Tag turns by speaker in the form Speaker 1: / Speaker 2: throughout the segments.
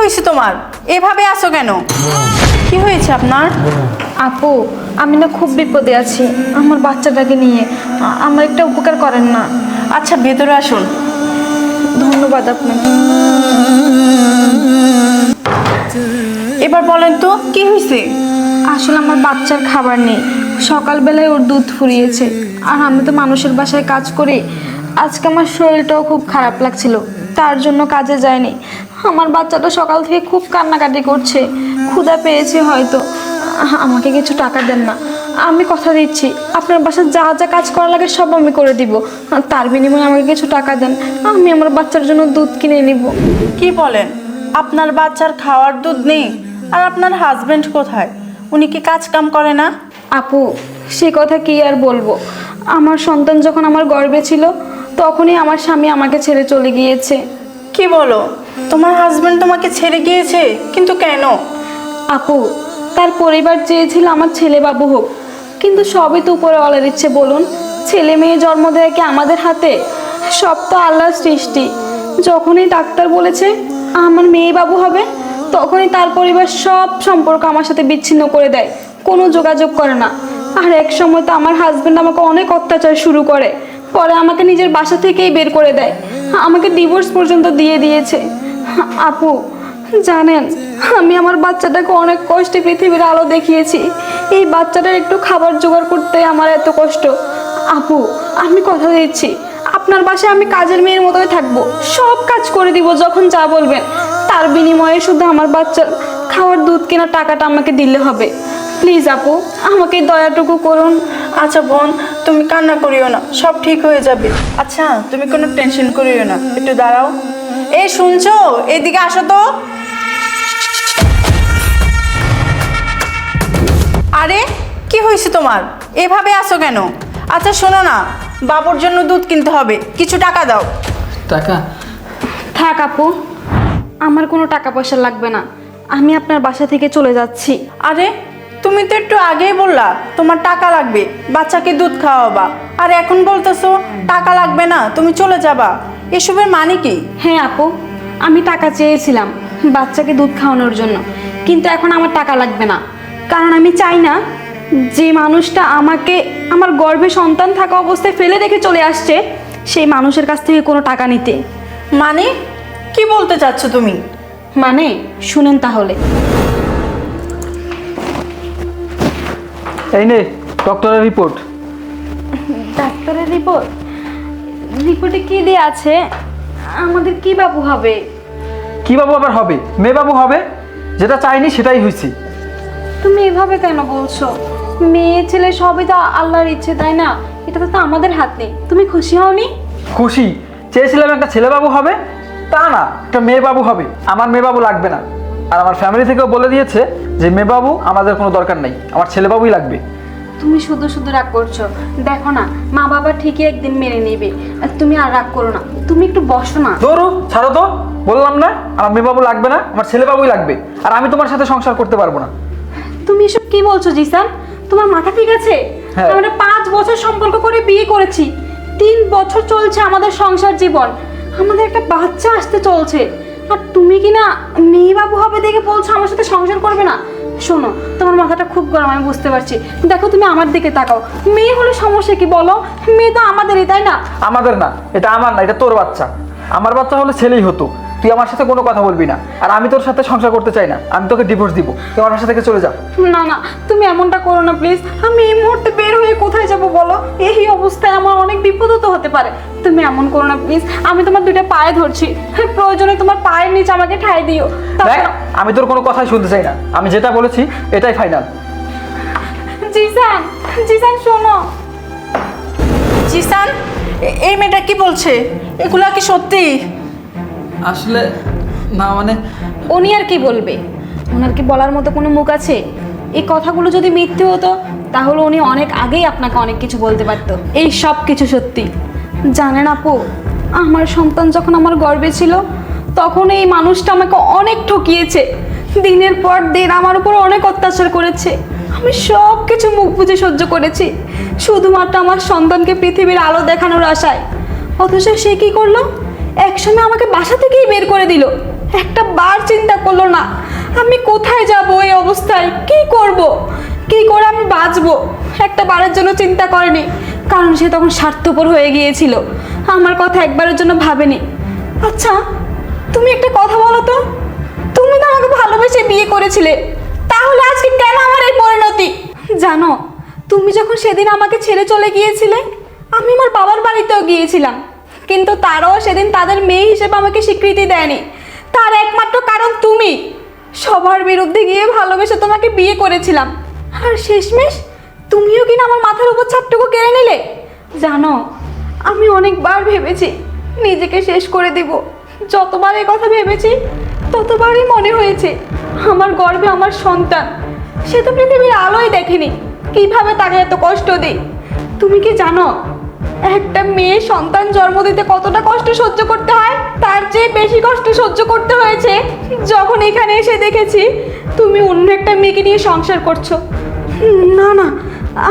Speaker 1: হয়েছে তোমার? এভাবে আসো কেন? কি হয়েছে আপনার?
Speaker 2: আপু, আমি না খুব বিপদে আছি আমার বাচ্চাটাকে নিয়ে। আমার একটা উপকার করেন না?
Speaker 1: আচ্ছা, ভেতরে আসুন।
Speaker 2: ধন্যবাদ আপনাকে।
Speaker 1: এবার বলেন তো কি হয়েছে?
Speaker 2: আসলে আমার বাচ্চার খাবার নেই। সকালবেলায় ওর দুধ ফুরিয়েছে, আর আমি তো মানুষের বাসায় কাজ করি। আজকে আমার শরীরটাও খুব খারাপ লাগছিল, তার জন্য কাজে যায়নি। আমার বাচ্চাটা সকাল থেকে খুব কান্নাকাটি করছে, ক্ষুধা পেয়েছে হয়তো। আমাকে কিছু টাকা দেন না, আমি কথা দিচ্ছি আপনার বাসায় যা যা কাজ করা লাগে সব আমি করে দিব। তার বিনিময়ে আমাকে কিছু টাকা দেন, আমি আমার বাচ্চার জন্য দুধ কিনে নিব।
Speaker 1: কি বলেন? আপনার বাচ্চার খাওয়ার দুধ নেই? আর আপনার হাজবেন্ড কোথায়? উনি কি কাজ কাম করে না?
Speaker 2: আপু, সে কথা কি আর বলবো। আমার সন্তান যখন আমার গর্ভে ছিল তখনই আমার স্বামী আমাকে ছেড়ে চলে গিয়েছে।
Speaker 1: কি বলো? তোমার হাজবেন্ড তোমাকে ছেড়ে গিয়েছে? কিন্তু কেন?
Speaker 2: আপু, তার পরিবার চেয়েছিল আমার ছেলে বাবু হোক, কিন্তু সবই তো উপরওয়ালার ইচ্ছে বলুন। ছেলে মেয়ে জন্ম দেয় কি আমাদের হাতে? সব তো আল্লাহর সৃষ্টি। যখনই ডাক্তার বলেছে আমার মেয়ে বাবু হবে, তখনই তার পরিবার সব সম্পর্ক আমার সাথে বিচ্ছিন্ন করে দেয়, কোনো যোগাযোগ করে না। আর এক সময় তো আমার হাজবেন্ড আমাকে অনেক অত্যাচার শুরু করে, পরে আমাকে নিজের বাসা থেকেই বের করে দেয়, আমাকে ডিভোর্স পর্যন্ত দিয়ে দিয়েছে। আপু জানেন, আমি আমার বাচ্চাটাকে অনেক কষ্টে পৃথিবীর আলো দেখিয়েছি। এই বাচ্চাটার একটু খাবার জোগাড় করতে আমার এত কষ্ট। আপু, আমি কথা দিচ্ছি আপনার বাসায় আমি কাজের মেয়ের মতোই থাকবো, সব কাজ করে দিব যখন যা বলবেন। তার বিনিময়ে শুধু আমার বাচ্চার খাওয়ার দুধ কেনার টাকাটা আমাকে দিলে হবে। প্লিজ আপু, আমাকে দয়াটুকু করুন।
Speaker 1: আচ্ছা বোন, তুমি কান্না করিও না, সব ঠিক হয়ে যাবে। আচ্ছা, তুমি কোনো টেনশন করিও না, একটু দাঁড়াও। এই শুনছো? এদিকে আসো তো। আরে কি হয়েছে তোমার? এভাবে আসো কেন? আচ্ছা শোনো না, বাবুর জন্য দুধ কিনতে হবে, কিছু টাকা দাও।
Speaker 3: টাকা?
Speaker 2: থাক আপু, আমার কোনো টাকা পয়সা লাগবে না, আমি আপনার বাসা থেকে চলে যাচ্ছি।
Speaker 1: আরে তুমি তো একটু আগেই বললা তোমার টাকা লাগবে, বাচ্চাকে দুধ খাওয়াবা, আর এখন বলতেছো টাকা লাগবে না, তুমি চলে যাবা। এসবের মানে কি?
Speaker 2: হ্যাঁ আপু, আমি টাকা চেয়েছিলাম বাচ্চাকে দুধ খাওয়ানোর জন্য, কিন্তু এখন আমার টাকা লাগবে না। কারণ আমি চাই না যে মানুষটা আমাকে আমার গর্ভে সন্তান থাকা অবস্থায় ফেলে রেখে চলে আসছে সেই মানুষের কাছ থেকে কোনো টাকা নিতে।
Speaker 1: মানে কি বলতে চাচ্ছ তুমি?
Speaker 2: মানে শুনেন তাহলে।
Speaker 3: এই নে ডক্টরের রিপোর্ট।
Speaker 2: ডাক্তারের রিপোর্ট? রিপোর্টে কি দেয়া আছে? আমাদের কি বাবু হবে?
Speaker 3: কি বাবু আবার হবে? মেয়ে বাবু হবে। যেটা চাইনি সেটাই হয়েছে।
Speaker 2: তুমি এভাবে কেন বলছো? মেয়ে ছেলে সবই তো আল্লাহর ইচ্ছে, তাই না? এটা তো আমাদের হাত নেই। তুমি খুশি হওনি?
Speaker 3: খুশি? চেয়েছিলাম একটা ছেলে বাবু হবে, তা না একটা মেয়ে বাবু হবে। আমার মেয়ে বাবু লাগবে না, আর আমার ফ্যামিলি থেকেও বলে দিয়েছে যে মেয়ে বাবু আমাদের কোনো দরকার নেই, আমার ছেলে বাবুই লাগবে।
Speaker 2: তুমি শুধু শুধু রাগ করছো। দেখো না, মা বাবা ঠিকই একদিন মেনে নেবে, আর তুমি আর রাগ করো না। তুমি একটু বসো না।
Speaker 3: ধরো, ছাড়ো তো। বললাম না আমার মেয়ে বাবু লাগবে না, আমার ছেলে বাবুই লাগবে। আর আমি তোমার সাথে সংসার করতে পারবো না।
Speaker 2: তুমি এসব কি বলছো জিসান? তোমার মাথা ঠিক আছে?
Speaker 3: হ্যাঁ।
Speaker 2: আমরা 5 বছর সম্পর্ক করে বিয়ে করেছি, 3 বছর চলছে আমাদের সংসার জীবন, আমাদের একটা বাচ্চা আসতে চলছে, আর তুমি কি না মেয়ে বাবু হবে দেখে বলছো আমার সাথে সংসার করবে না? শোনো, তোমার মাথাটা খুব গরম, আমি বুঝতে পারছি। দেখো তুমি আমার দিকে তাকাও, মেয়ে হলে সমস্যা কি বলো? মেয়ে তো আমাদেরই, তাই না?
Speaker 3: আমাদের না, এটা আমার না, এটা তোর বাচ্চা। আমার বাচ্চা হলে ছেলেই হতো। তুই আমার সাথে কোনো কথা বলবি না, আর আমি তোর সাথে সংসার করতে চাই না। আমি তোকে ডিভোর্স দিব, তুই আমার বাসা থেকে চলে যা।
Speaker 2: না না, তুমি এমনটা করো না প্লিজ। আমি এই মুহূর্তে বের হয়ে কোথায় যাব বলো? এই অবস্থায় আমার অনেক বিপদও তো হতে পারে। তুমি এমন করো না প্লিজ, আমি তোমার 2টা পায়ে ধরছি, প্রয়োজনে তোমার পায়ের নিচে আমাকে ঠাঁই দিও।
Speaker 3: দেখ, আমি তোর কোনো কথাই শুনতে চাই না। আমি যেটা বলেছি এটাই ফাইনাল।
Speaker 2: জিসান, জিসান শোনো।
Speaker 1: জিসান, এই মেয়েটা কি বলছে? এগুলা কি সত্যি?
Speaker 3: আসলে না, মানে
Speaker 2: উনি আর কি বলবে? ওনার কি বলার মতো কোনো মুখ আছে? এই কথাগুলো যদি মিথ্যে হতো তাহলে উনি অনেক আগেই আপনাকে অনেক কিছু বলতে পারতো। এই সব কিছু সত্যি। জানেন আপু, আমার সন্তান যখন আমার গর্ভে ছিল তখন এই মানুষটা আমাকে অনেক ঠকিয়েছে, দিনের পর দিন আমার উপর অনেক অত্যাচার করেছে। আমি সব কিছু মুখ বুজে সহ্য করেছি, শুধুমাত্র আমার সন্তানকে পৃথিবীর আলো দেখানোর আশায়। অথচ সে কি করলো? একসময় আমাকে বাসা থেকেই বের করে দিল। একটা বার চিন্তা করলো না আমি কোথায় যাব, এই অবস্থায় কি করব, কি করে আমি বাঁচবো, একটা বারের জন্য চিন্তা করেনি। কারণ সে তখন স্বার্থপর হয়ে গিয়েছিল, আমার কথা একবারের জন্য ভাবেনি। আচ্ছা তুমি একটা কথা বলো তো, তুমি তো আমাকে ভালোবেসে বিয়ে করেছিলে, তাহলে আজকে কেন আমার এই পরিণতি? জানো, তুমি যখন সেদিন আমাকে ছেড়ে চলে গিয়েছিলে, আমি আমার বাবার বাড়িতেও গিয়েছিলাম, কিন্তু তারাও সেদিন তাদের মেয়ে হিসেবে আমাকে স্বীকৃতি দেয়নি। তার একমাত্র কারণ তুমি। সবার বিরুদ্ধে গিয়ে ভালোবেসে তোমাকে বিয়ে করেছিলাম, আর শেষমেশ তুমিও কিনা আমার মাথার উপর ছাপটুকু কেড়ে নিলে। জানো, আমি অনেকবার ভেবেছি নিজেকে শেষ করে দিব। যতবার এই কথা ভেবেছি ততবারই মনে হয়েছে আমার গর্ভে আমার সন্তান, সে তো পৃথিবীর আলোই দেখেনি, কিভাবে তাকে এত কষ্ট দিই। তুমি কি জানো একটা মেয়ে সন্তান জন্ম দিতে কতটা কষ্ট সহ্য করতে হয়? তার চেয়ে বেশি কষ্ট সহ্য করতে হয়েছে যখন এখানে এসে দেখেছি তুমি অন্য একটা মেয়েকে নিয়ে সংসার করছো। না না,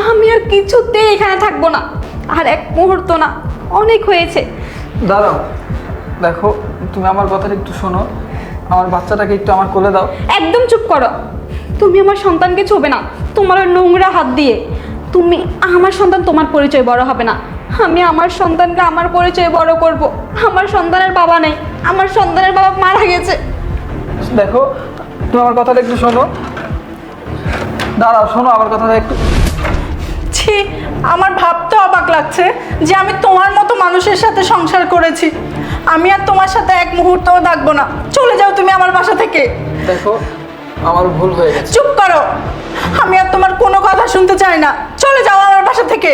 Speaker 2: আমি আর কিছুতেই এখানে থাকবো না, আর এক মুহূর্ত না, অনেক হয়েছে।
Speaker 3: দাঁড়াও, দেখো তুমি আমার কথাটা একটু শোনো, আমার বাচ্চাটাকে একটু আমার কোলে দাও।
Speaker 2: একদম চুপ করো, তুমি আমার সন্তানকে ছোবে না তোমার ওই নোংরা হাত দিয়ে। তুমি আমার সন্তান, তোমার পরিচয় বড় হবে না। আমি আমার সন্তানকে আমার পরিচয় বড় করব। আমার সন্তানের বাবা নেই, আমার সন্তানের বাবা মারা গেছে।
Speaker 3: দেখো তুমি আমার কথাটা একটু শোনো, দাঁড়াও শোনো আমার কথাটা একটু।
Speaker 1: ছি, আমার ভাবতে অবাক লাগছে যে আমি তোমার মতো মানুষের সাথে সংসার করেছি। আমি আর তোমার সাথে এক মুহূর্তও থাকবো না। চলে যাও তুমি আমার বাসা থেকে।
Speaker 3: দেখো আমার ভুল হয়ে গেছে।
Speaker 1: চুপ করো, আমি আর তোমার কোনো কথা শুনতে চাই না। চলে যাও আমার বাসা থেকে।